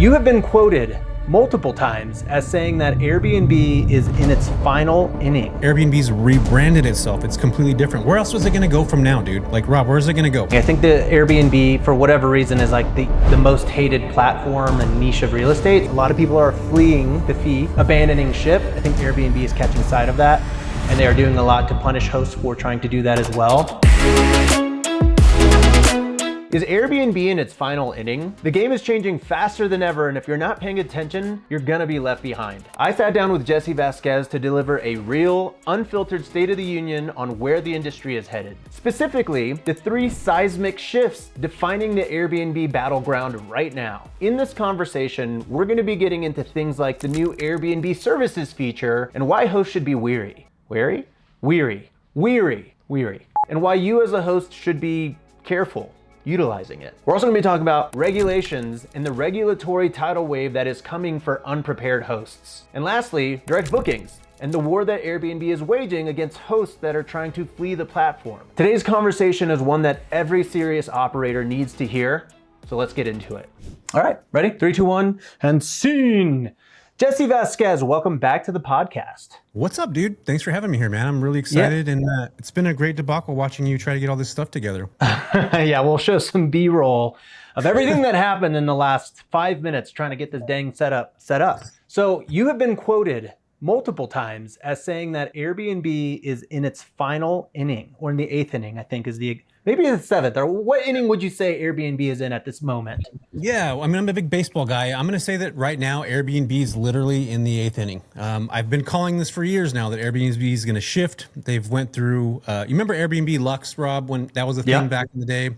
You have been quoted multiple times as saying that Airbnb is in its final inning. Airbnb's rebranded itself. It's completely different. Where else was it going to go from now, dude? Like, Rob, where's it going to go? I think the Airbnb, for whatever reason, is like the most hated platform and niche of real estate. A lot of people are fleeing the fee, abandoning ship. I think Airbnb is catching sight of that, and they are doing a lot to punish hosts for trying to do that as well. Is Airbnb in its final inning? The game is changing faster than ever, and if you're not paying attention, you're gonna be left behind. I sat down with Jesse Vasquez to deliver a real, unfiltered State of the Union on where the industry is headed. Specifically, the 3 seismic shifts defining the Airbnb battleground right now. In this conversation, we're gonna be getting into things like the new Airbnb Services feature and why hosts should be weary. Weary? Weary. And why you as a host should be careful utilizing it. We're also gonna be talking about regulations and the regulatory tidal wave that is coming for unprepared hosts. And lastly, direct bookings and the war that Airbnb is waging against hosts that are trying to flee the platform. Today's conversation is one that every serious operator needs to hear, so let's get into it. All right, ready? 3, 2, 1, and scene. Jesse Vasquez, welcome back to the podcast. What's up, dude? Thanks for having me here, man. I'm really excited, and it's been a great debacle watching you try to get all this stuff together. Yeah, we'll show some B-roll of everything that happened in the last 5 minutes trying to get this dang setup set up. So you have been quoted multiple times as saying that Airbnb is in its final inning, or in the 8th inning, I think is maybe the 7th, or what inning would you say Airbnb is in at this moment? Yeah, I mean, I'm a big baseball guy. I'm going to say that right now, Airbnb is literally in the 8th inning. I've been calling this for years now, that Airbnb is going to shift. They've went through, you remember Airbnb Lux, Rob, when that was a thing back in the day?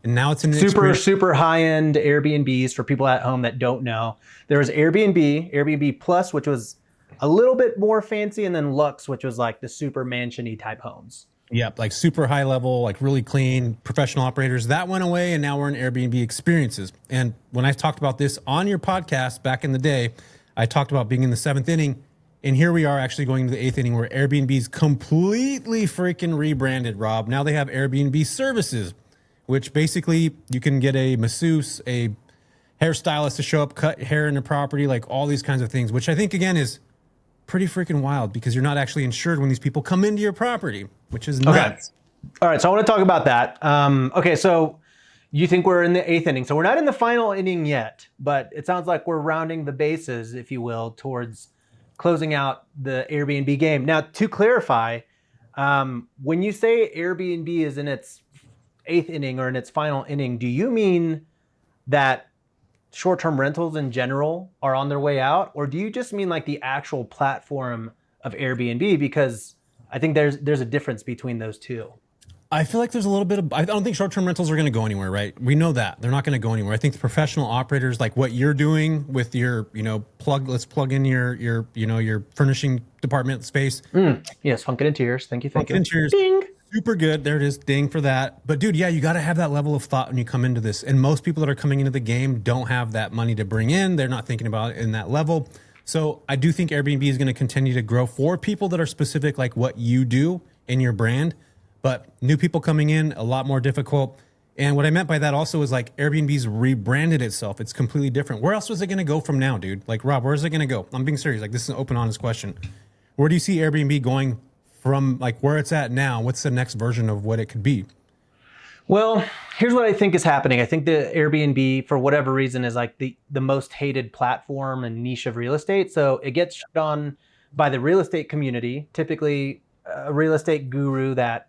And now it's in super high-end Airbnbs for people at home that don't know. There was Airbnb Plus, which was a little bit more fancy, and then Lux, which was like the super mansion-y type homes. Yep, like super high level, like really clean, professional operators. That went away, and now we're in Airbnb experiences. And when I talked about this on your podcast back in the day, I talked about being in the 7th inning, and here we are actually going to the 8th inning where Airbnb's completely freaking rebranded, Rob. Now they have Airbnb Services, which basically you can get a masseuse, a hairstylist to show up, cut hair in the property, like all these kinds of things, which I think, again, is pretty freaking wild because you're not actually insured when these people come into your property, which is nuts. Okay. All right, so I want to talk about that. Okay, so you think we're in the 8th inning. So we're not in the final inning yet, but it sounds like we're rounding the bases, if you will, towards closing out the Airbnb game. Now, to clarify, when you say Airbnb is in its 8th inning or in its final inning, do you mean that short-term rentals in general are on their way out, or do you just mean like the actual platform of Airbnb? Because I think there's a difference between those two. I feel like there's a little bit of, I don't think short-term rentals are going to go anywhere, right? We know that they're not going to go anywhere. I think the professional operators, like what you're doing with your, let's plug in your furnishing department space. Yes, Funkin' Interiors. Thank you. Interiors. Ding. Super good. There it is. Ding for that. But dude, yeah, you got to have that level of thought when you come into this. And most people that are coming into the game don't have that money to bring in. They're not thinking about it in that level. So I do think Airbnb is going to continue to grow for people that are specific, like what you do in your brand. But new people coming in, a lot more difficult. And what I meant by that also is like Airbnb's rebranded itself. It's completely different. Where else was it going to go from now, dude? Like, Rob, where is it going to go? I'm being serious. Like, this is an open, honest question. Where do you see Airbnb going from like where it's at now? What's the next version of what it could be? Well, here's what I think is happening. I think the Airbnb, for whatever reason, is like the most hated platform and niche of real estate. So it gets shut on by the real estate community, typically a real estate guru that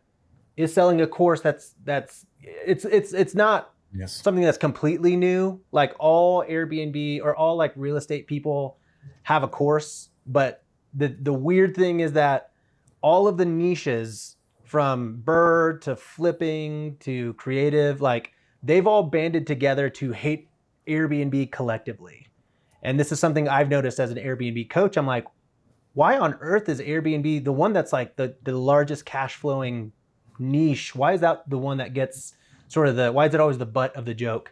is selling a course it's not something that's completely new. Like all Airbnb or all like real estate people have a course, but the weird thing is that all of the niches, from bird to flipping to creative, like they've all banded together to hate Airbnb collectively. And this is something I've noticed as an Airbnb coach. I'm like, why on earth is Airbnb the one that's like the largest cash flowing niche? Why is that the one that gets sort of why is it always the butt of the joke?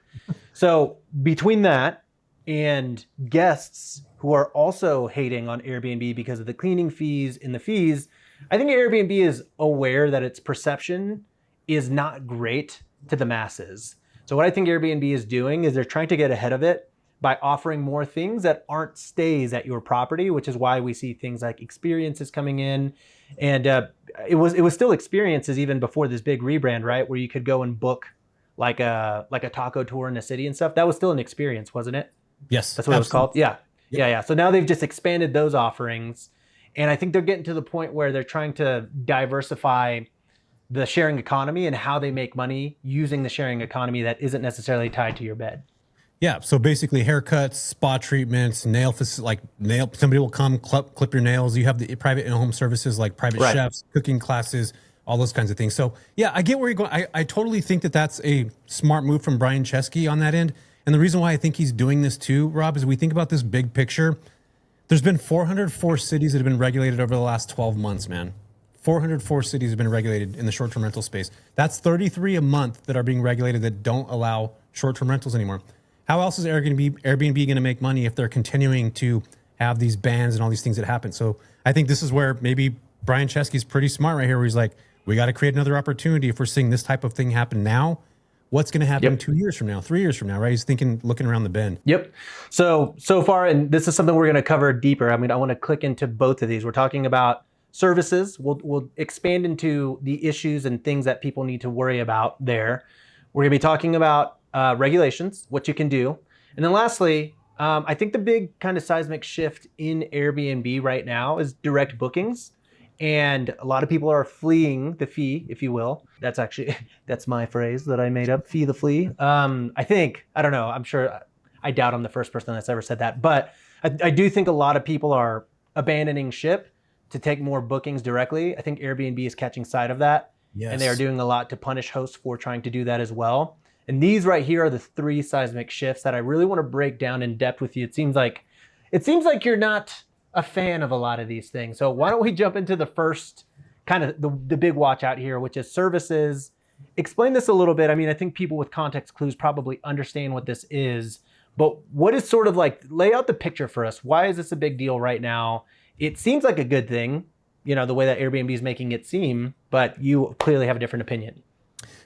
So between that and guests who are also hating on Airbnb because of the cleaning fees and the fees, I think Airbnb is aware that its perception is not great to the masses. So what I think Airbnb is doing is they're trying to get ahead of it by offering more things that aren't stays at your property, which is why we see things like experiences coming in. And it was still experiences even before this big rebrand, right? Where you could go and book like a taco tour in the city and stuff. That was still an experience, wasn't it? Yes, That's what it was called. Yeah. Yep. Yeah. So now they've just expanded those offerings. And I think they're getting to the point where they're trying to diversify the sharing economy and how they make money using the sharing economy that isn't necessarily tied to your bed. Yeah. So basically haircuts, spa treatments, somebody will come clip your nails. You have the private in-home services like private chefs, cooking classes, all those kinds of things. So yeah, I get where you're going. I totally think that that's a smart move from Brian Chesky on that end. And the reason why I think he's doing this too, Rob, is we think about this big picture. There's been 404 cities that have been regulated over the last 12 months, man. 404 cities have been regulated in the short-term rental space. That's 33 a month that are being regulated that don't allow short-term rentals anymore. How else is Airbnb going to make money if they're continuing to have these bans and all these things that happen? So I think this is where maybe Brian Chesky's pretty smart right here, where he's like, we got to create another opportunity. If we're seeing this type of thing happen now, what's going to happen 2 years from now, 3 years from now, right? He's looking around the bend. Yep. So far, and this is something we're going to cover deeper. I mean, I want to click into both of these. We're talking about services. We'll expand into the issues and things that people need to worry about there. We're going to be talking about regulations, what you can do. And then lastly, I think the big kind of seismic shift in Airbnb right now is direct bookings. And a lot of people are fleeing the fee, if you will. That's my phrase that I made up, fee the flea. I don't know, I'm sure, I doubt I'm the first person that's ever said that. But I do think a lot of people are abandoning ship to take more bookings directly. I think Airbnb is catching sight of that. Yes. And they are doing a lot to punish hosts for trying to do that as well. And these right here are the 3 seismic shifts that I really want to break down in depth with you. It seems like you're not a fan of a lot of these things. So why don't we jump into the first kind of the big watch out here, which is services. Explain this a little bit. I mean, I think people with context clues probably understand what this is, but what is sort of like, lay out the picture for us. Why is this a big deal right now? It seems like a good thing, you know, the way that Airbnb is making it seem, but you clearly have a different opinion.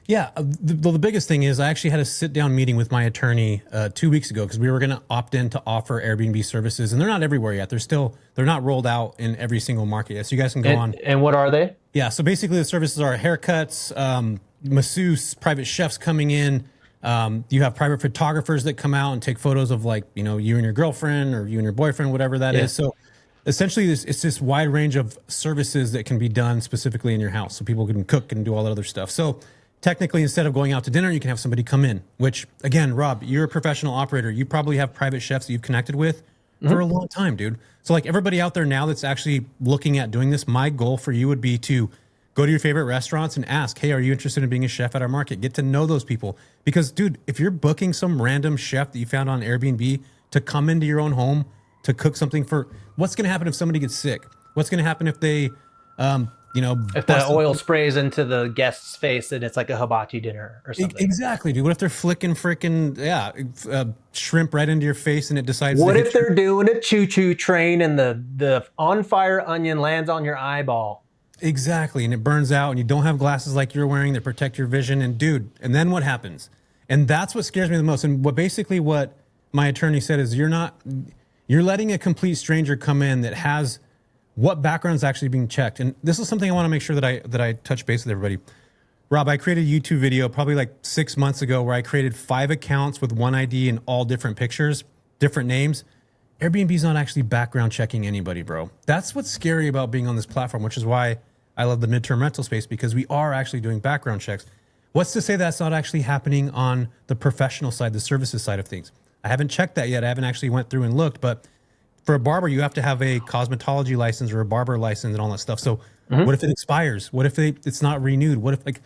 Yeah, the biggest thing is I actually had a sit-down meeting with my attorney 2 weeks ago because we were going to opt in to offer Airbnb services, and they're not everywhere yet. They're not rolled out in every single market yet. So you guys can go on. And what are they? Yeah, so basically the services are haircuts, masseuse, private chefs coming in. You have private photographers that come out and take photos of, like, you know, you and your girlfriend or you and your boyfriend, whatever that is. So essentially it's this wide range of services that can be done specifically in your house, so people can cook and do all that other stuff. So technically, instead of going out to dinner, you can have somebody come in, which, again, Rob, you're a professional operator. You probably have private chefs that you've connected with for a long time, dude. So like everybody out there now that's actually looking at doing this, my goal for you would be to go to your favorite restaurants and ask, hey, are you interested in being a chef at our market? Get to know those people. Because, dude, if you're booking some random chef that you found on Airbnb to come into your own home to cook something for, what's going to happen if somebody gets sick? What's going to happen if they... if the oil sprays into the guest's face and it's like a hibachi dinner or something. Exactly, dude. What if they're flicking shrimp right into your face and it decides? What if they're doing a choo-choo train and the on-fire onion lands on your eyeball? Exactly, and it burns out, and you don't have glasses like you're wearing that protect your vision. And dude, and then what happens? And that's what scares me the most. And what my attorney said is you're letting a complete stranger come in that has what background's actually being checked. And this is something I want to make sure that I touch base with everybody. Rob, I created a YouTube video probably like 6 months ago where I created 5 accounts with one ID and all different pictures, different names. Airbnb's not actually background checking anybody, bro. That's what's scary about being on this platform, which is why I love the midterm rental space, because we are actually doing background checks. What's to say that's not actually happening on the professional side, the services side of things? I haven't checked that yet. I haven't actually went through and looked, but for a barber, you have to have a cosmetology license or a barber license and all that stuff. So what if it expires? What if it's not renewed? What if, like,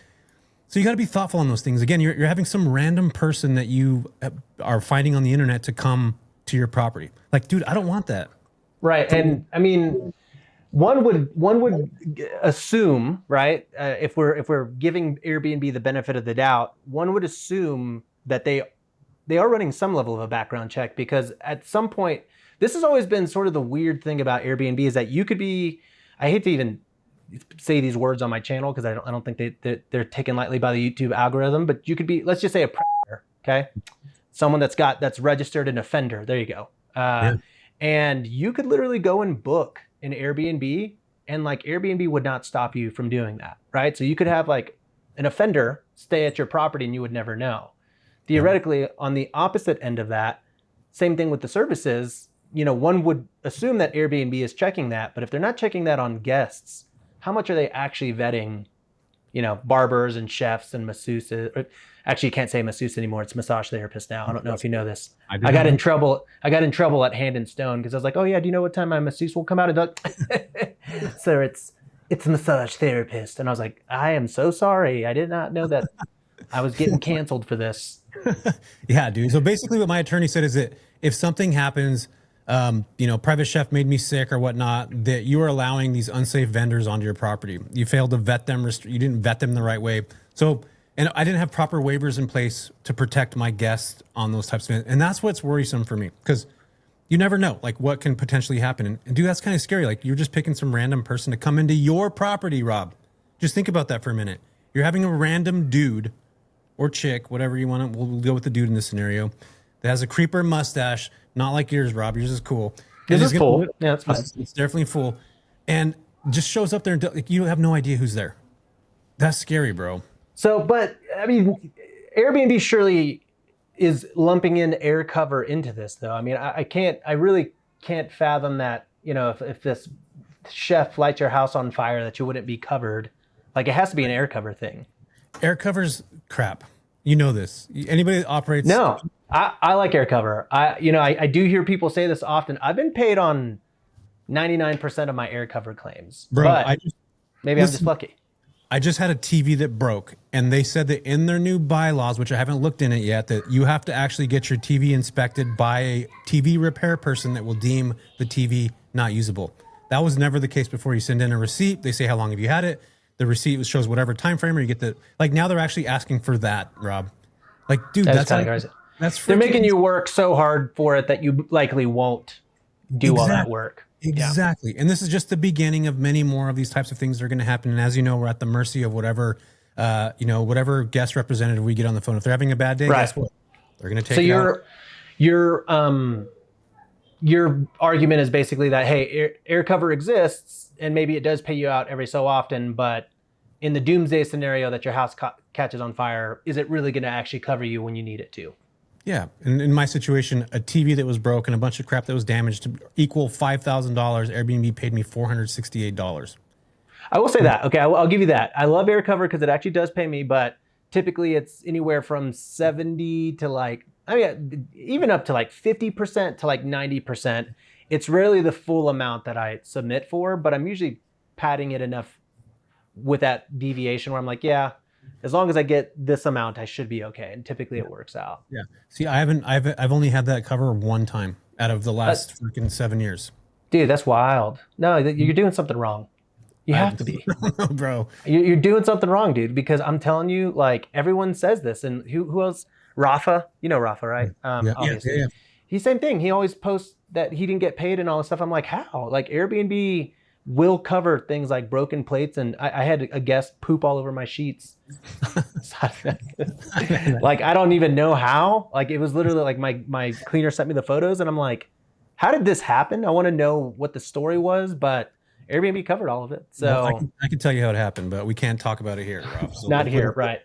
so you got to be thoughtful on those things. Again, you're having some random person that you are finding on the internet to come to your property. Like, dude, I don't want that. Right. And I mean, one would assume, right, if we're giving Airbnb the benefit of the doubt, one would assume that they are running some level of a background check, because at some point, this has always been sort of the weird thing about Airbnb is that you could be, I hate to even say these words on my channel because I don't think they're taken lightly by the YouTube algorithm, but you could be, let's just say, a predator, okay? someone that's registered an offender. There you go. Yeah. And you could literally go and book an Airbnb, and like Airbnb would not stop you from doing that, right? So you could have like an offender stay at your property and you would never know. Theoretically, on the opposite end of that, same thing with the services, one would assume that Airbnb is checking that, but if they're not checking that on guests, how much are they actually vetting, barbers and chefs and masseuses? Actually, you can't say masseuse anymore. It's massage therapist now. I don't know if you know this. I got in trouble at Hand and Stone because I was like, oh yeah, do you know what time my masseuse will come out? And like, sir, it's massage therapist. And I was like, I am so sorry. I did not know that I was getting canceled for this. Yeah, dude. So basically what my attorney said is that if something happens, private chef made me sick or whatnot, that you are allowing these unsafe vendors onto your property. You failed to vet them. You didn't vet them the right way. So, and I didn't have proper waivers in place to protect my guests on those types of things. And that's what's worrisome for me, because you never know like what can potentially happen. And dude, that's kind of scary. Like you're just picking some random person to come into your property, Rob. Just think about that for a minute. You're having a random dude or chick, whatever you want to, we'll go with the dude in this scenario, that has a creeper mustache, not like yours, Rob. Yours is cool. Yours is full. Yeah, it's fine. It's definitely full. And just shows up there and like, you have no idea who's there. That's scary, bro. So, but I mean, Airbnb surely is lumping in air cover into this, though. I mean, I really can't fathom that, if this chef lights your house on fire, that you wouldn't be covered. Like, it has to be an air cover thing. Air cover's crap. You know this. Anybody that operates. No, I like air cover. I do hear people say this often. I've been paid on 99% of my air cover claims. Bro, but maybe I'm just lucky. I just had a TV that broke, and they said that in their new bylaws, which I haven't looked in it yet, that you have to actually get your TV inspected by a TV repair person that will deem the TV not usable. That was never the case before. You send in a receipt. They say how long have you had it. The receipt shows whatever time frame, or you get the, like, now they're actually asking for that, Rob. Like, dude, that's kind of crazy. That's they're making you work so hard for it that you likely won't do all that work. Exactly. Yeah. And this is just the beginning of many more of these types of things that are going to happen. And as you know, we're at the mercy of whatever, whatever guest representative we get on the phone. If they're having a bad day, guess what? They're going to take it out. Your argument is basically that, hey, air cover exists and maybe it does pay you out every so often, but in the doomsday scenario that your house catches on fire, is it really going to actually cover you when you need it to? Yeah. And in my situation, a TV that was broken, a bunch of crap that was damaged to equal $5,000, Airbnb paid me $468. I will say that. Okay, I'll give you that. I love air cover because it actually does pay me, but typically it's anywhere from 70 to even up to 50% to 90%. It's rarely the full amount that I submit for, but I'm usually padding it enough with that deviation where I'm like, yeah, as long as I get this amount, I should be okay. And typically it works out. Yeah. See, I've only had that cover one time out of the last freaking 7 years. Dude, that's wild. No, you're doing something wrong. You have to be. Bro. You're doing something wrong, dude, because I'm telling you, like, everyone says this. And who else? Rafa. You know Rafa, right? Obviously. Yeah. He's same thing. He always posts that he didn't get paid and all this stuff. I'm like, how? Like, Airbnb will cover things like broken plates, and I had a guest poop all over my sheets. Like, I don't even know how. Like, it was literally like my cleaner sent me the photos, and I'm like, how did this happen? I want to know what the story was, but Airbnb covered all of it. So well, I can tell you how it happened, but we can't talk about it here, Rob. So not here, right?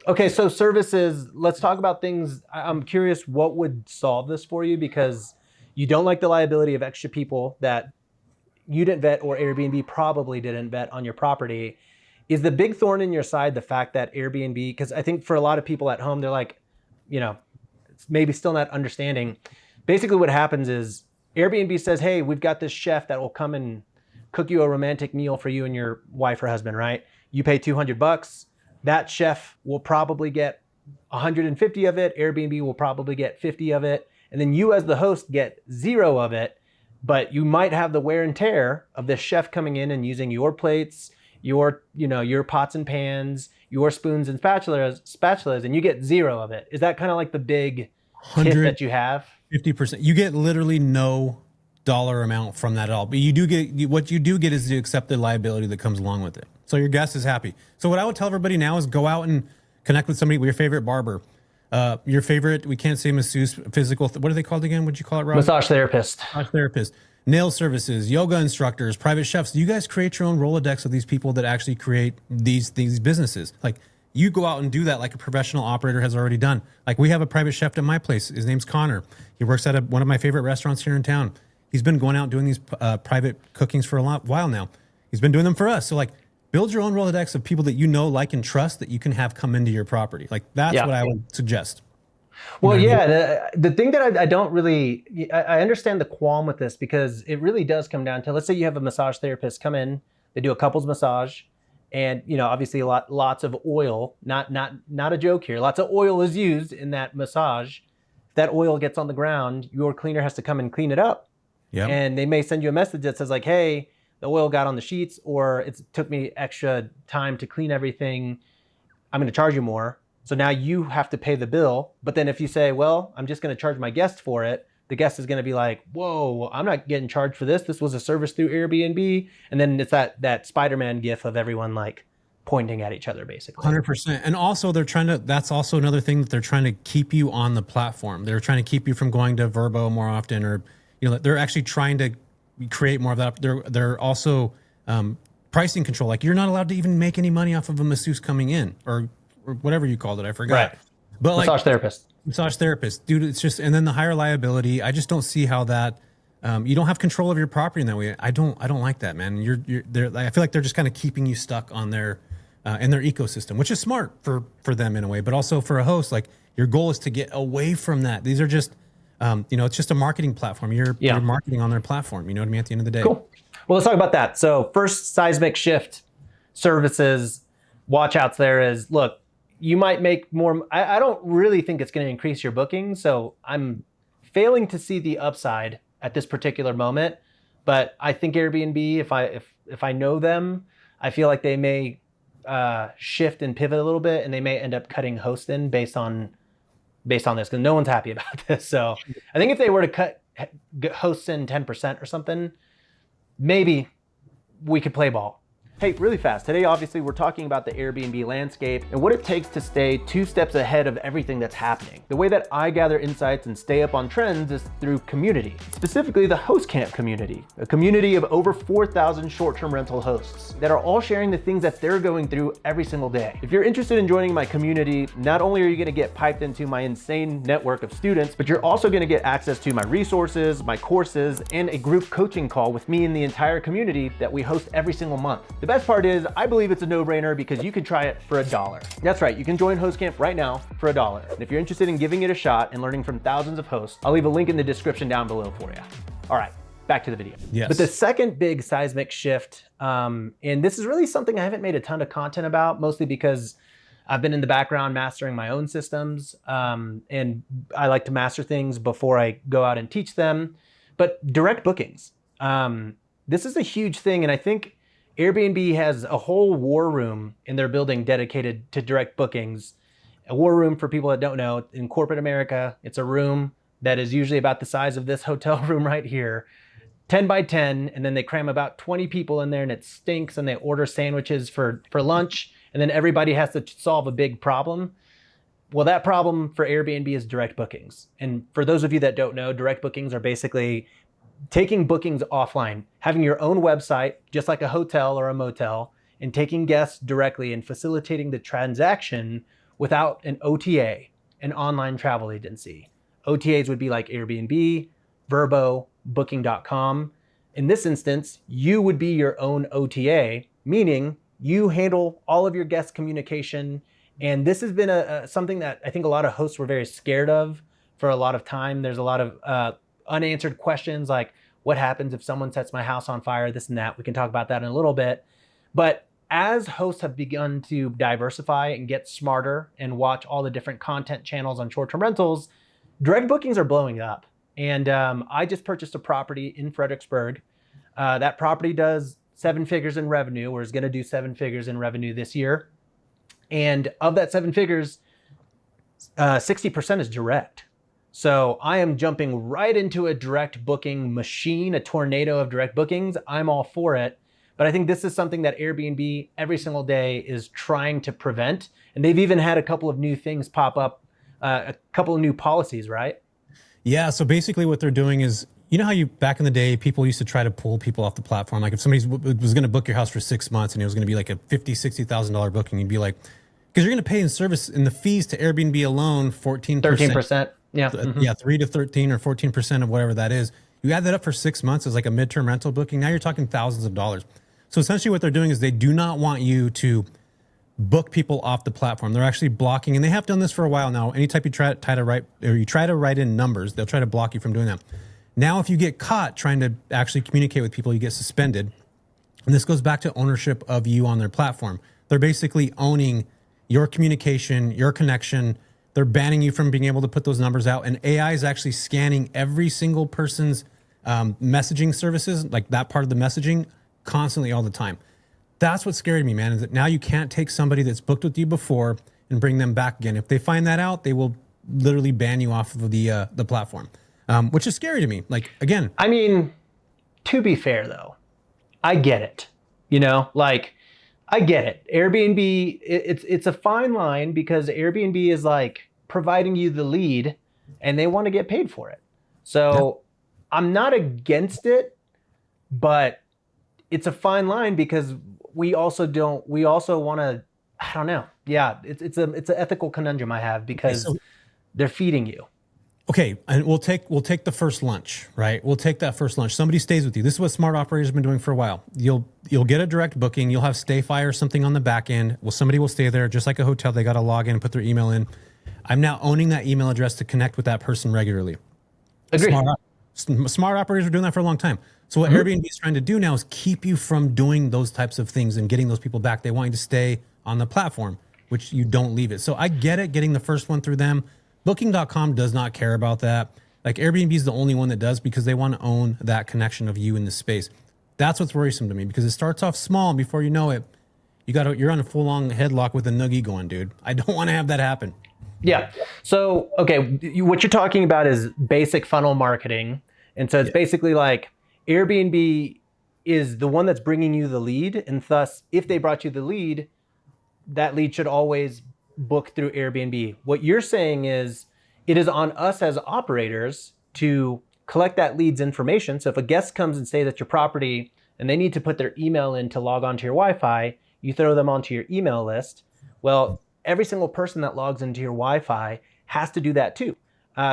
Okay, so services. Let's talk about things. I'm curious, what would solve this for you, because you don't like the liability of extra people that you didn't vet, or Airbnb probably didn't vet on your property. Is the big thorn in your side the fact that Airbnb, because I think for a lot of people at home, they're like, maybe still not understanding. Basically what happens is Airbnb says, hey, we've got this chef that will come and cook you a romantic meal for you and your wife or husband, right? You pay $200. That chef will probably get 150 of it. Airbnb will probably get 50 of it. And then you as the host get 0 of it. But you might have the wear and tear of this chef coming in and using your plates, your pots and pans, your spoons and spatulas, and you get 0 of it. Is that kind of like the big hit that you have? 50%. You get literally no dollar amount from that at all. But you do get, what you do get is to accept the liability that comes along with it. So your guest is happy. So what I would tell everybody now is go out and connect with somebody, with your favorite barber. Your favorite, we can't say masseuse, physical, what are they called again? What'd you call it, Rob? Massage therapist. Massage therapist, nail services, yoga instructors, private chefs. Do you guys create your own Rolodex of these people that actually create these businesses? Like you go out and do that like a professional operator has already done. Like we have a private chef at my place. His name's Connor. He works at one of my favorite restaurants here in town. He's been going out doing these private cookings for a while now. He's been doing them for us. So like build your own Rolodex of people that you know, like, and trust that you can have come into your property. Like that's what I would suggest. Well, the thing that I don't really, I understand the qualm with this because it really does come down to, let's say you have a massage therapist come in, they do a couples massage, and obviously lots of oil, not a joke here, lots of oil is used in that massage. If that oil gets on the ground, your cleaner has to come and clean it up. Yep. And they may send you a message that says like, hey, the oil got on the sheets, or it took me extra time to clean everything. I'm going to charge you more. So now you have to pay the bill. But then if you say, well, I'm just going to charge my guest for it, the guest is going to be like, whoa, I'm not getting charged for this. This was a service through Airbnb. And then it's that Spider-Man gif of everyone like pointing at each other, basically. 100%. And also that's also another thing that they're trying to keep you on the platform. They're trying to keep you from going to Vrbo more often, or, they're actually trying to create more of that. They're also pricing control. Like you're not allowed to even make any money off of a masseuse coming in or whatever you called it. I forgot. Right. But massage therapist, dude. It's just, and then the higher liability. I just don't see how that, you don't have control of your property in that way. I don't like that, man. I feel like they're just kind of keeping you stuck on their, in their ecosystem, which is smart for them in a way, but also for a host, like your goal is to get away from that. These are just, it's just a marketing platform. You're marketing on their platform. You know what I mean? At the end of the day. Cool. Well, let's talk about that. So first, Seismic Shift services, watch outs there is, look, you might make more. I don't really think it's going to increase your booking. So I'm failing to see the upside at this particular moment. But I think Airbnb, if I know them, I feel like they may shift and pivot a little bit, and they may end up cutting hosts in based on this, because no one's happy about this. So I think if they were to cut hosts in 10% or something, maybe we could play ball. Hey, really fast. Today, obviously, we're talking about the Airbnb landscape and what it takes to stay 2 steps ahead of everything that's happening. The way that I gather insights and stay up on trends is through community, specifically the Host Camp community, a community of over 4,000 short-term rental hosts that are all sharing the things that they're going through every single day. If you're interested in joining my community, not only are you going to get piped into my insane network of students, but you're also going to get access to my resources, my courses, and a group coaching call with me and the entire community that we host every single month. The best part is, I believe it's a no-brainer because you can try it for $1. That's right, you can join Host Camp right now for $1. And if you're interested in giving it a shot and learning from thousands of hosts, I'll leave a link in the description down below for you. All right, back to the video. Yes. But the second big seismic shift, and this is really something I haven't made a ton of content about, mostly because I've been in the background mastering my own systems, and I like to master things before I go out and teach them. But direct bookings. This is a huge thing, and I think Airbnb has a whole war room in their building dedicated to direct bookings. A war room, for people that don't know, in corporate America, it's a room that is usually about the size of this hotel room right here, 10 by 10, and then they cram about 20 people in there, and it stinks, and they order sandwiches for lunch, and then everybody has to solve a big problem. Well, that problem for Airbnb is direct bookings. And for those of you that don't know, direct bookings are basically taking bookings offline, having your own website, just like a hotel or a motel, and taking guests directly and facilitating the transaction without an OTA, an online travel agency. OTAs would be like Airbnb, Vrbo, Booking.com. In this instance, you would be your own OTA, meaning you handle all of your guest communication. And this has been something that I think a lot of hosts were very scared of for a lot of time. There's a lot of unanswered questions like, what happens if someone sets my house on fire, this and that. We can talk about that in a little bit. But as hosts have begun to diversify and get smarter and watch all the different content channels on short-term rentals, direct bookings are blowing up. And I just purchased a property in Fredericksburg. That property does 7 figures in revenue, or is going to do 7 figures in revenue this year. And of that 7 figures, 60% is direct. So I am jumping right into a direct booking machine, a tornado of direct bookings. I'm all for it. But I think this is something that Airbnb every single day is trying to prevent. And they've even had a couple of new things pop up a couple of new policies, right? Yeah. So basically, what they're doing is, you know how you back in the day, people used to try to pull people off the platform. Like if somebody was going to book your house for 6 months and it was going to be like a $50,000-$60,000 booking, you'd be like, because you're going to pay in service in the fees to Airbnb alone 14%. 13%. Yeah. Mm-hmm. Yeah, 3 to 13 or 14% of whatever that is. You add that up for 6 months as like a midterm rental booking. Now you're talking thousands of dollars. So essentially, what they're doing is they do not want you to book people off the platform. They're actually blocking, and they have done this for a while now. Anytime you try to write in numbers, they'll try to block you from doing that. Now, if you get caught trying to actually communicate with people, you get suspended. And this goes back to ownership of you on their platform. They're basically owning your communication, your connection. They're banning you from being able to put those numbers out. And AI is actually scanning every single person's messaging services, like that part of the messaging, constantly all the time. That's what scared me, man, is that now you can't take somebody that's booked with you before and bring them back again. If they find that out, they will literally ban you off of the platform, which is scary to me. Like, again. I mean, to be fair, though, I get it. You know, like, I get it. Airbnb, it's a fine line because Airbnb is like providing you the lead and they want to get paid for it. So I'm not against it, but it's a fine line because we also want to, I don't know. Yeah, it's an ethical conundrum I have because they're feeding you. Okay, and we'll take the first lunch, right? We'll take that first lunch. Somebody stays with you. This is what smart operators have been doing for a while. You'll get a direct booking. You'll have StayFi or something on the back end. Well, somebody will stay there, just like a hotel. They got to log in and put their email in. I'm now owning that email address to connect with that person regularly. Agreed. Smart operators are doing that for a long time. So what Airbnb is trying to do now is keep you from doing those types of things and getting those people back. They want you to stay on the platform, which you don't leave it. So I get it, getting the first one through them. Booking.com does not care about that. Like Airbnb is the only one that does because they want to own that connection of you in the space. That's what's worrisome to me because it starts off small and before you know it, you're on a full-on headlock with a noogie going, dude. I don't want to have that happen. Yeah. So, okay, what you're talking about is basic funnel marketing. And so it's basically like Airbnb is the one that's bringing you the lead. And thus, if they brought you the lead, that lead should always book through Airbnb. What you're saying is it is on us as operators to collect that lead's information. So if a guest comes and stays at your property and they need to put their email in to log onto your Wi-Fi, you throw them onto your email list. Well, every single person that logs into your Wi-Fi has to do that too.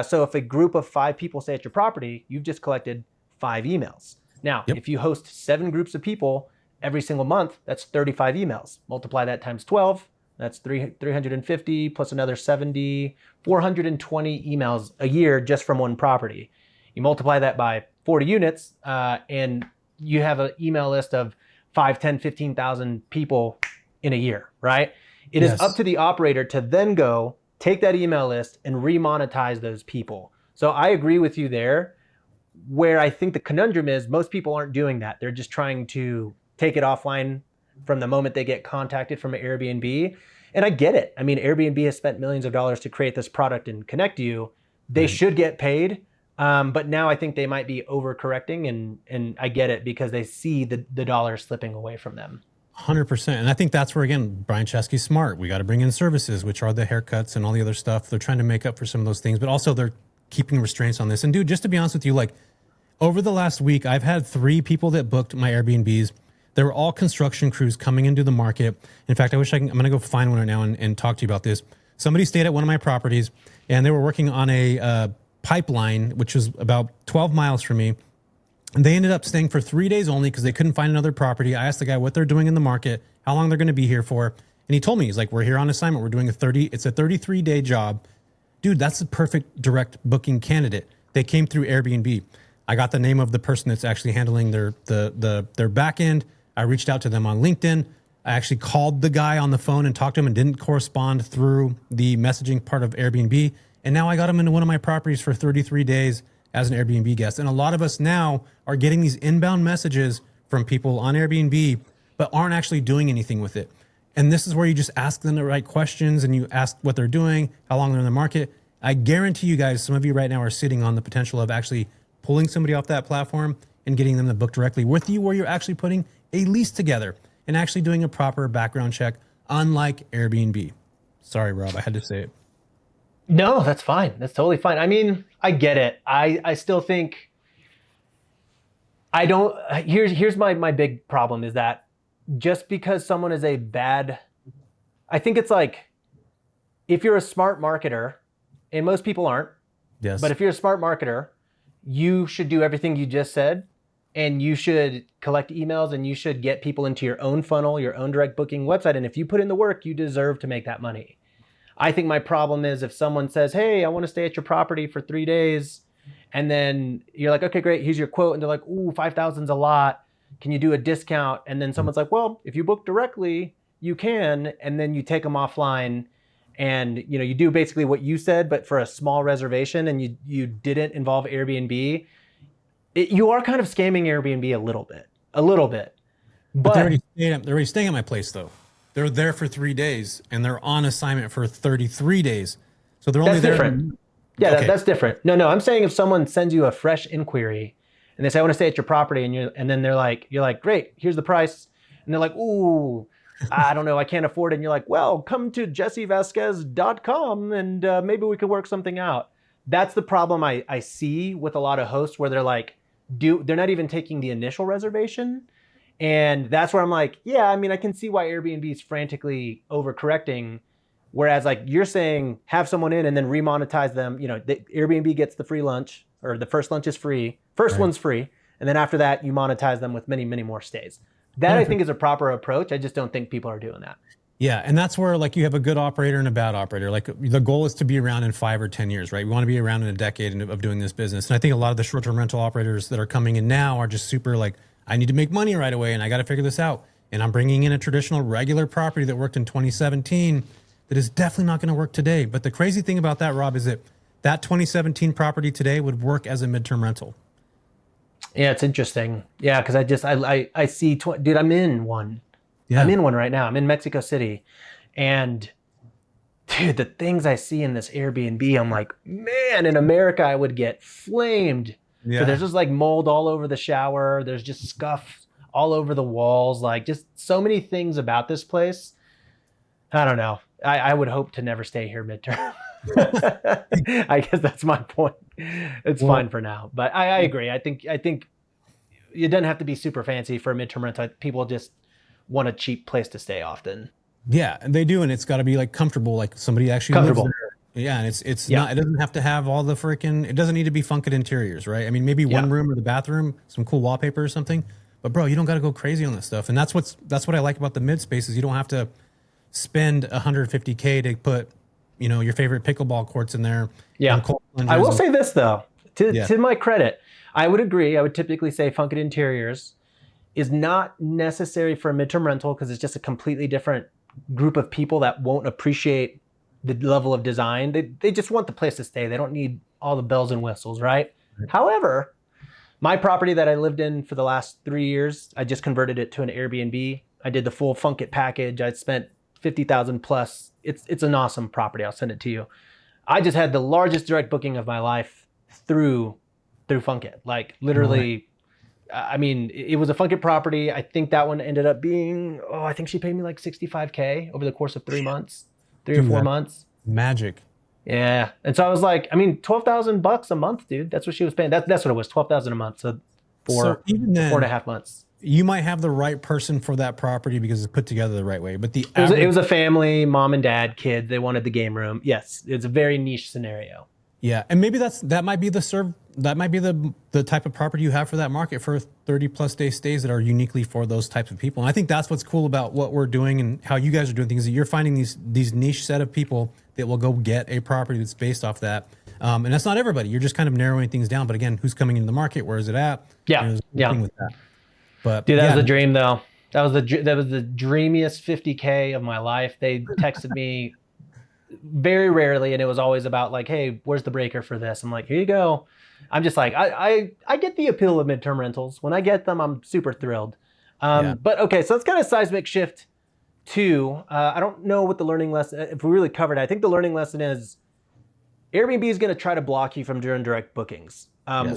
So if a group of 5 people stay at your property, you've just collected 5 emails. Now, if you host 7 groups of people every single month, that's 35 emails. Multiply that times 12, that's 350 plus another 70, 420 emails a year just from one property. You multiply that by 40 units and you have an email list of 5, 10, 15,000 people in a year, right? It is up to the operator to then go take that email list and remonetize those people. So I agree with you there. Where I think the conundrum is most people aren't doing that. They're just trying to take it offline from the moment they get contacted from an Airbnb. And I get it. I mean, Airbnb has spent millions of dollars to create this product and connect you. They should get paid. But now I think they might be overcorrecting and I get it because they see the dollar slipping away from them. 100%. And I think that's where, again, Brian Chesky's smart. We got to bring in services, which are the haircuts and all the other stuff. They're trying to make up for some of those things, but also they're keeping restraints on this. And dude, just to be honest with you, like over the last week, I've had 3 people that booked my Airbnbs. They were all construction crews coming into the market. In fact, I'm going to go find one right now and talk to you about this. Somebody stayed at one of my properties and they were working on a pipeline, which was about 12 miles from me. And they ended up staying for 3 days only because they couldn't find another property. I asked the guy what they're doing in the market, how long they're going to be here for. And he told me, he's like, we're here on assignment. We're doing it's a 33-day job. Dude, that's the perfect direct booking candidate. They came through Airbnb. I got the name of the person that's actually handling their back end. I reached out to them on LinkedIn. I actually called the guy on the phone and talked to him and didn't correspond through the messaging part of Airbnb. And now I got him into one of my properties for 33 days as an Airbnb guest. And a lot of us now are getting these inbound messages from people on Airbnb, but aren't actually doing anything with it. And this is where you just ask them the right questions and you ask what they're doing, how long they're in the market. I guarantee you guys, some of you right now are sitting on the potential of actually pulling somebody off that platform and getting them to book directly with you, where you're actually putting a lease together and actually doing a proper background check, unlike Airbnb. Sorry, Rob, I had to say it. No, that's fine. That's totally fine. I mean, I get it. I still think I don't. Here's my big problem is that just because someone is a bad, I think it's like if you're a smart marketer, and most people aren't, Yes. but if you're a smart marketer, you should do everything you just said, and you should collect emails, and you should get people into your own funnel, your own direct booking website. And if you put in the work, you deserve to make that money. I think my problem is if someone says, hey, I want to stay at your property for 3 days, and then you're like, okay, great, here's your quote. And they're like, ooh, 5,000's a lot. Can you do a discount? And then someone's like, well, if you book directly, you can. And then you take them offline and you do basically what you said, but for a small reservation, and you didn't involve Airbnb. You are kind of scamming Airbnb a little bit. But they're already staying at my place though. They're there for 3 days and they're on assignment for 33 days. So they're only That's there. different. Yeah, Okay. that's different. No, I'm saying if someone sends you a fresh inquiry and they say, I want to stay at your property, and then you're like, great, here's the price. And they're like, ooh, I don't know, I can't afford it. And you're like, well, come to jessevasquez.com and maybe we could work something out. That's the problem I see with a lot of hosts where they're like, they're not even taking the initial reservation. And that's where I'm like, yeah, I mean, I can see why Airbnb is frantically overcorrecting. Whereas like you're saying, have someone in and then remonetize them. Airbnb gets the free lunch, or the first lunch is free. First Right. one's free. And then after that, you monetize them with many, many more stays. That I think is a proper approach. I just don't think people are doing that. Yeah, and that's where like you have a good operator and a bad operator. Like the goal is to be around in 5 or 10 years, right? We want to be around in a decade of doing this business. And I think a lot of the short-term rental operators that are coming in now are just super like, I need to make money right away and I got to figure this out. And I'm bringing in a traditional regular property that worked in 2017 that is definitely not going to work today. But the crazy thing about that, Rob, is that 2017 property today would work as a midterm rental. Yeah, it's interesting. Yeah, because I see, dude, I'm in one. Yeah. I'm in one right now. I'm in Mexico City. And dude, the things I see in this Airbnb, I'm like, man, in America, I would get flamed. Yeah. So there's just like mold all over the shower. There's just scuff all over the walls. Like just so many things about this place. I don't know. I would hope to never stay here midterm. I guess that's my point. It's fine for now, but I agree. I think it doesn't have to be super fancy for a midterm rental. People just want a cheap place to stay often. Yeah, and they do, and it's got to be like comfortable, like somebody actually Comfortable. lives there. Yeah, and it's not. It doesn't have to have all the freaking. It doesn't need to be funked interiors, right? I mean, maybe one room or the bathroom, some cool wallpaper or something. But bro, you don't got to go crazy on this stuff, and that's what I like about the mid spaces. You don't have to spend $150K to put, your favorite pickleball courts in there. Yeah, I will say this though, to my credit, I would agree. I would typically say funked interiors is not necessary for a midterm rental because it's just a completely different group of people that won't appreciate the level of design. They just want the place to stay. They don't need all the bells and whistles, right? However, my property that I lived in for the last 3 years, I just converted it to an Airbnb. I did the full Funk It package. I spent $50,000 plus. It's an awesome property. I'll send it to you. I just had the largest direct booking of my life through Funk It. Like literally, I mean, it was a Funk It property. I think that one ended up being, I think she paid me like $65K over the course of 3 months, 3 or 4 months. Magic. Yeah. And so I was like, I mean, $12,000 a month, dude. That's what she was paying. That's what it was, $12,000 a month. So even then, 4.5 months. You might have the right person for that property because it's put together the right way. But it was a family, mom and dad, kid. They wanted the game room. Yes, it's a very niche scenario. Yeah, and maybe that might be the type of property you have for that market for 30+ day stays that are uniquely for those types of people. And I think that's what's cool about what we're doing and how you guys are doing things. That you're finding these niche set of people that will go get a property that's based off that. And that's not everybody. You're just kind of narrowing things down. But again, who's coming into the market? Where is it at? Yeah, With that. But dude, that was the dream though. That was the dreamiest $50K of my life. They texted me very rarely, and it was always about like, hey, where's the breaker for this? I'm like, here you go. I'm just like, I get the appeal of midterm rentals. When I get them, I'm super thrilled. But okay, so it's kind of Seismic Shift 2. I don't know what the learning lesson, if we really covered it. I think the learning lesson is Airbnb is going to try to block you from doing direct bookings.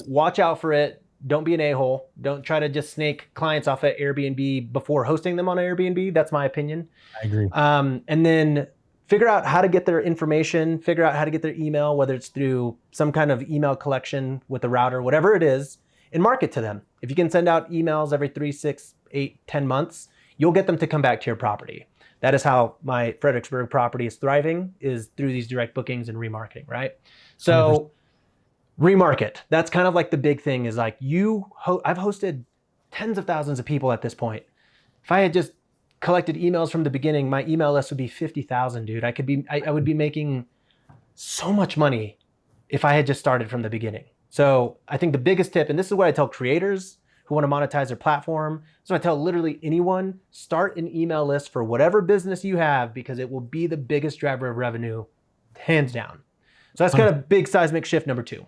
Watch out for it. Don't be an a-hole. Don't try to just snake clients off at Airbnb before hosting them on Airbnb. That's my opinion. I agree. And then figure out how to get their information, figure out how to get their email, whether it's through some kind of email collection with a router, whatever it is, and market to them. If you can send out emails every 3, 6, 8, 10 months, you'll get them to come back to your property. That is how my Fredericksburg property is thriving, is through these direct bookings and remarketing, right? So 100%. Remarket. That's kind of like the big thing is like I've hosted tens of thousands of people at this point. If I had just collected emails from the beginning, my email list would be 50,000, dude. I would be making so much money if I had just started from the beginning. So I think the biggest tip, and this is what I tell creators who want to monetize their platform. So I tell literally anyone, start an email list for whatever business you have, because it will be the biggest driver of revenue, hands down. So that's kind of big seismic shift number 2.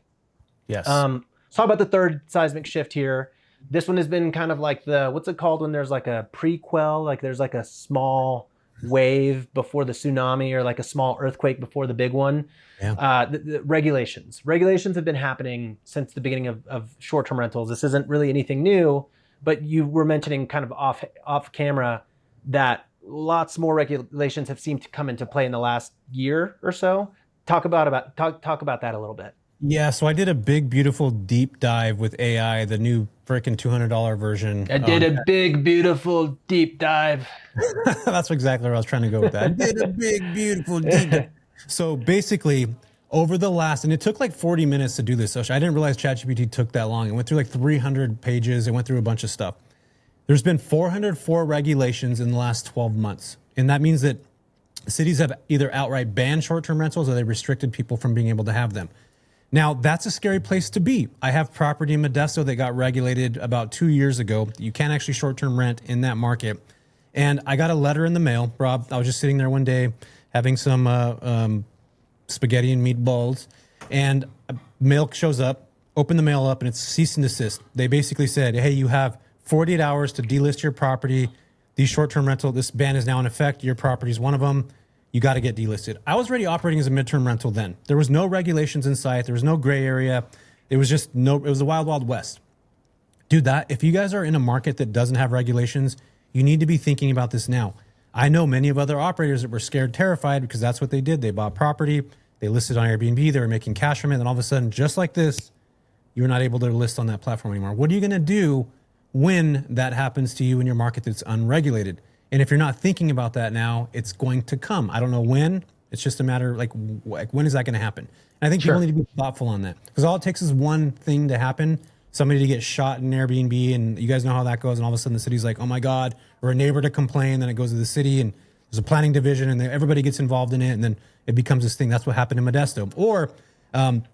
Yes. Let's talk about the third seismic shift here. This one has been kind of like what's it called when there's like a prequel, like there's like a small wave before the tsunami or like a small earthquake before the big one. Yeah. The regulations. Regulations have been happening since the beginning of short-term rentals. This isn't really anything new, but you were mentioning kind of off camera that lots more regulations have seemed to come into play in the last year or so. Talk about that a little bit. Yeah, so I did a big, beautiful deep dive with AI, the new freaking $200 version. I did a big, beautiful deep dive. That's exactly where I was trying to go with that. I did a big, beautiful deep dive. So basically, over the last, and it took like 40 minutes to do this. So I didn't realize ChatGPT took that long. It went through like 300 pages. It went through a bunch of stuff. There's been 404 regulations in the last 12 months. And that means that cities have either outright banned short-term rentals or they restricted people from being able to have them. Now, that's a scary place to be. I have property in Modesto that got regulated about 2 years ago. You can't actually short-term rent in that market. And I got a letter in the mail, Rob. I was just sitting there one day having some spaghetti and meatballs, and mail shows up, open the mail up, and it's cease and desist. They basically said, hey, you have 48 hours to delist your property. These short-term rental, this ban is now in effect. Your property is one of them. You got to get delisted. I was already operating as a midterm rental then. There was no regulations in sight. There was no gray area. It was just it was the wild, wild west. Dude, if you guys are in a market that doesn't have regulations, you need to be thinking about this now. I know many of other operators that were scared, terrified, because that's what they did. They bought property, they listed on Airbnb, they were making cash from it, and all of a sudden, just like this, you're not able to list on that platform anymore. What are you going to do when that happens to you in your market that's unregulated? And if you're not thinking about that now, it's going to come. I don't know when. It's just a matter like when is that going to happen? And I think people need to be thoughtful on that, because all it takes is one thing to happen, somebody to get shot in Airbnb, and you guys know how that goes. And all of a sudden the city's like, oh my God, or a neighbor to complain. Then it goes to the city and there's a planning division and everybody gets involved in it. And then it becomes this thing. That's what happened in Modesto. Or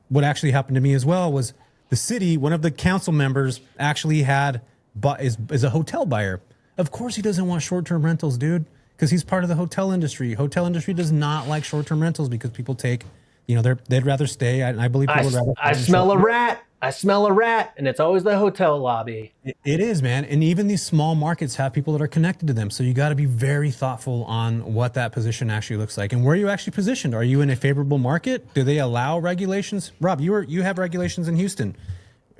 what actually happened to me as well was the city, one of the council members actually is a hotel buyer. Of course he doesn't want short-term rentals, dude, because he's part of the hotel industry. Hotel industry does not like short-term rentals because people take, they'd rather stay. I believe people would rather. I smell a rat. I smell a rat, and it's always the hotel lobby. It is, man. And even these small markets have people that are connected to them. So you got to be very thoughtful on what that position actually looks like and where you actually positioned. Are you in a favorable market? Do they allow regulations? Rob, you have regulations in Houston.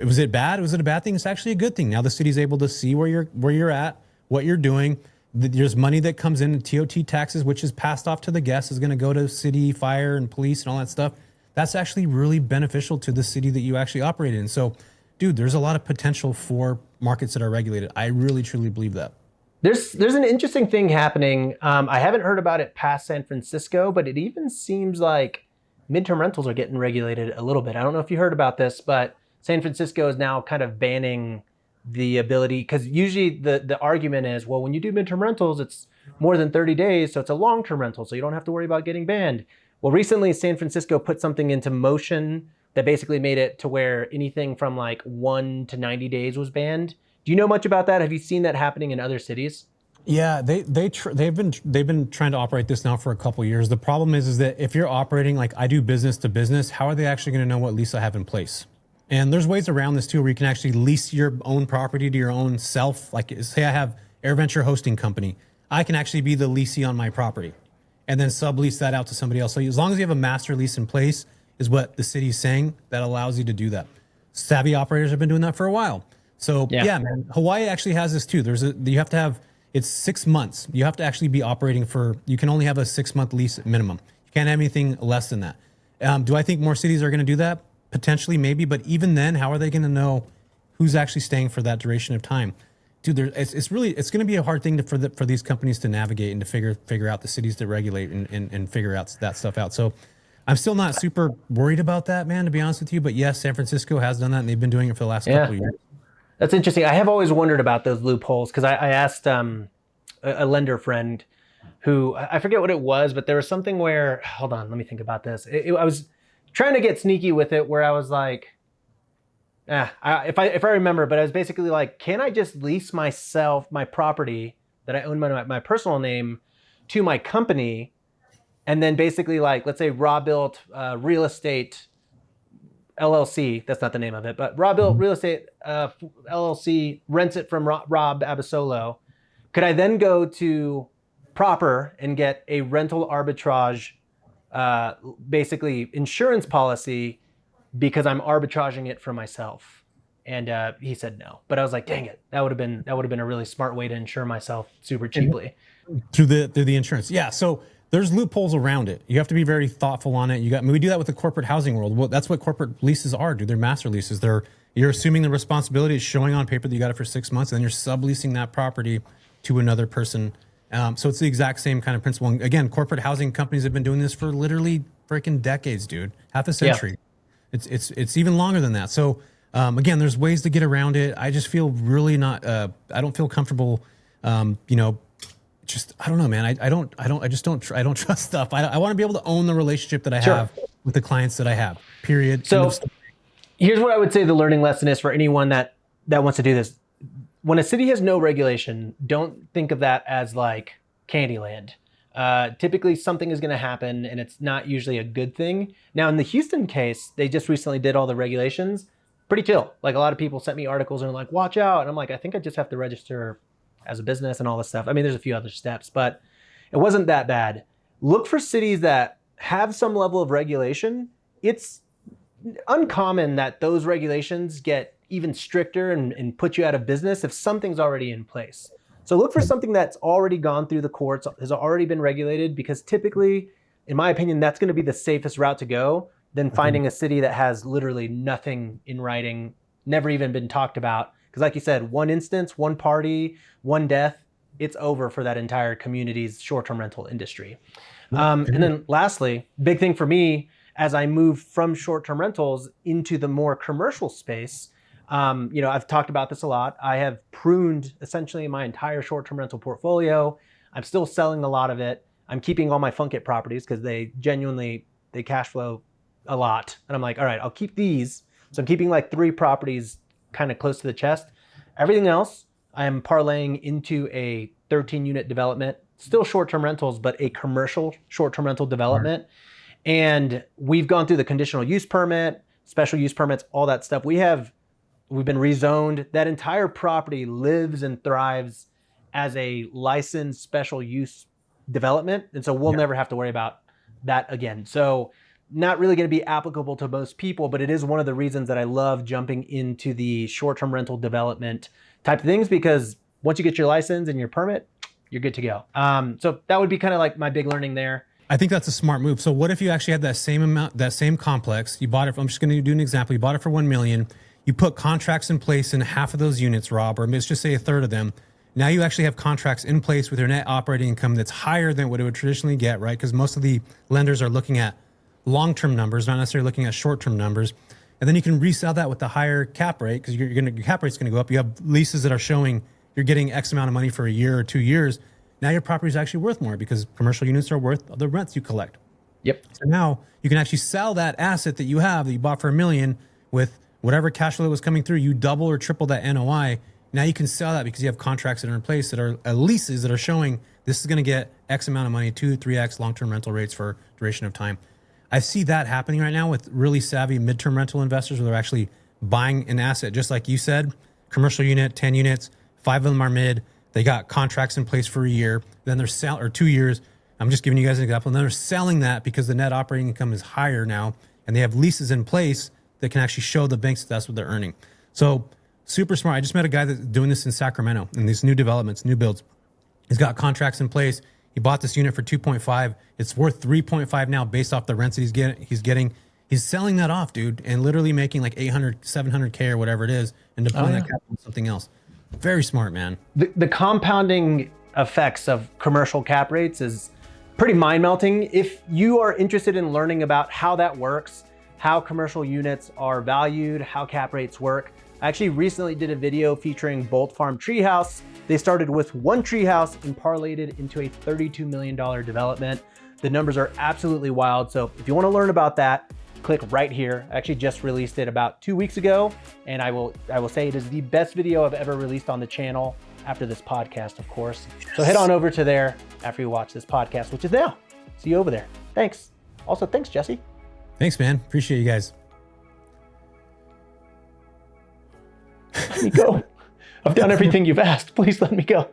Was it bad? Was it a bad thing? It's actually a good thing. Now the city's able to see where you're at, what you're doing. There's money that comes in TOT taxes, which is passed off to the guests, is going to go to city, fire, and police and all that stuff. That's actually really beneficial to the city that you actually operate in. So, dude, there's a lot of potential for markets that are regulated. I really, truly believe that. There's an interesting thing happening. I haven't heard about it past San Francisco, but it even seems like midterm rentals are getting regulated a little bit. I don't know if you heard about this, but San Francisco is now kind of banning the ability, because usually the argument is, well, when you do midterm rentals, it's more than 30 days, so it's a long-term rental, so you don't have to worry about getting banned. Well, recently San Francisco put something into motion that basically made it to where anything from like 1 to 90 days was banned. Do you know much about that? Have you seen that happening in other cities? Yeah, they've been trying to operate this now for a couple of years. The problem is that if you're operating like I do business to business, how are they actually going to know what lease I have in place? And there's ways around this too, where you can actually lease your own property to your own self. Like say I have AirVenture Hosting Company, I can actually be the leasee on my property and then sublease that out to somebody else. So as long as you have a master lease in place, is what the city's saying, that allows you to do that. Savvy operators have been doing that for a while. So yeah man, Hawaii actually has this too. You have to have it's 6 months. You have to actually be operating for, you can only have a 6-month lease at minimum. You can't have anything less than that. Do I think more cities are going to do that? Potentially, maybe. But even then, how are they going to know who's actually staying for that duration of time? Dude, it's going to be a hard thing for these companies to navigate and to figure out the cities to regulate and figure out that stuff out. So I'm still not super worried about that, man, to be honest with you. But yes, San Francisco has done that, and they've been doing it for the last couple of years. That's interesting. I have always wondered about those loopholes because I asked a lender friend who, I forget what it was, but there was something where, hold on, let me think about this. I was trying to get sneaky with it where I was like, if I remember, but I was basically like, can I just lease my property that I own my personal name to my company? And then basically like, let's say Raw Built Real Estate LLC, that's not the name of it, but Raw Built Real Estate LLC rents it from Rob Abasolo. Could I then go to Proper and get a rental arbitrage, basically insurance policy because I'm arbitraging it for myself? And he said no. But I was like, dang it, that would have been a really smart way to insure myself super cheaply. Through the insurance. Yeah. So there's loopholes around it. You have to be very thoughtful on it. We do that with the corporate housing world. Well, that's what corporate leases are, dude. They're master leases. You're assuming the responsibility is showing on paper that you got it for 6 months, and then you're subleasing that property to another person. So it's the exact same kind of principle. And again, corporate housing companies have been doing this for literally freaking decades, dude. Half a century. Yeah. It's even longer than that. So again, there's ways to get around it. I just feel really not. I don't feel comfortable. I don't know, man. I just don't trust stuff. I want to be able to own the relationship that I have with the clients that I have, period. So here's what I would say the learning lesson is for anyone that wants to do this. When a city has no regulation, don't think of that as like Candyland. Typically something is going to happen and it's not usually a good thing. Now in the Houston case, they just recently did all the regulations. Pretty chill. Like a lot of people sent me articles and are like, watch out. And I'm like, I think I just have to register as a business and all this stuff. I mean, there's a few other steps, but it wasn't that bad. Look for cities that have some level of regulation. It's uncommon that those regulations get even stricter and put you out of business if something's already in place. So look for something that's already gone through the courts, has already been regulated, because typically, in my opinion, that's going to be the safest route to go than finding a city that has literally nothing in writing, never even been talked about. Because like you said, one instance, one party, one death, it's over for that entire community's short-term rental industry. And then lastly, big thing for me, as I move from short-term rentals into the more commercial space, I've talked about this a lot. I have pruned essentially my entire short-term rental portfolio. I'm still selling a lot of it. I'm keeping all my Funkit properties because they cash flow a lot. And I'm like, all right, I'll keep these. So I'm keeping like 3 properties kind of close to the chest. Everything else, I am parlaying into a 13-unit development, still short-term rentals, but a commercial short-term rental development. And we've gone through the conditional use permit, special use permits, all that stuff. We've been rezoned. That entire property lives and thrives as a licensed special use development. And so we'll never have to worry about that again. So not really going to be applicable to most people, but it is one of the reasons that I love jumping into the short-term rental development type of things, because once you get your license and your permit, you're good to go. So that would be kind of like my big learning there. I think that's a smart move. So what if you actually had that same amount, that same complex, you bought it, I'm just going to do an example. You bought it for 1 million. You put contracts in place in half of those units, Rob, or let's just say a third of them. Now you actually have contracts in place with your net operating income that's higher than what it would traditionally get, right? Because most of the lenders are looking at long-term numbers, not necessarily looking at short-term numbers. And then you can resell that with the higher cap rate, because your cap rate's going to go up. You have leases that are showing you're getting X amount of money for a year or 2 years. Now your property is actually worth more because commercial units are worth the rents you collect. Yep. So now you can actually sell that asset that you have that you bought for $1 million with whatever cash flow was coming through. You double or triple that NOI. Now you can sell that because you have contracts that are in place that are leases that are showing this is going to get X amount of money, 2, 3X long-term rental rates for duration of time. I see that happening right now with really savvy midterm rental investors where they're actually buying an asset, just like you said, commercial unit, 10 units, 5 of them are mid. They got contracts in place for a year, then they're or 2 years. I'm just giving you guys an example. And then they're selling that because the net operating income is higher now, and they have leases in place that can actually show the banks that that's what they're earning. So super smart. I just met a guy that's doing this in Sacramento in these new developments, new builds. He's got contracts in place. He bought this unit for 2.5. It's worth 3.5 now based off the rents that he's getting. He's selling that off, dude, and literally making like 800, 700K or whatever it is and deploying that capital on something else. Very smart, man. The compounding effects of commercial cap rates is pretty mind-melting. If you are interested in learning about how that works, how commercial units are valued, how cap rates work, I actually recently did a video featuring Bolt Farm Treehouse. They started with one treehouse and parlayed it into a $32 million development. The numbers are absolutely wild. So if you want to learn about that, click right here. I actually just released it about 2 weeks ago, and I will say it is the best video I've ever released on the channel after this podcast, of course. So head on over to there after you watch this podcast, which is now. See you over there. Thanks. Also, thanks, Jesse. Thanks, man. Appreciate you guys. Let me go. I've done everything you've asked. Please let me go.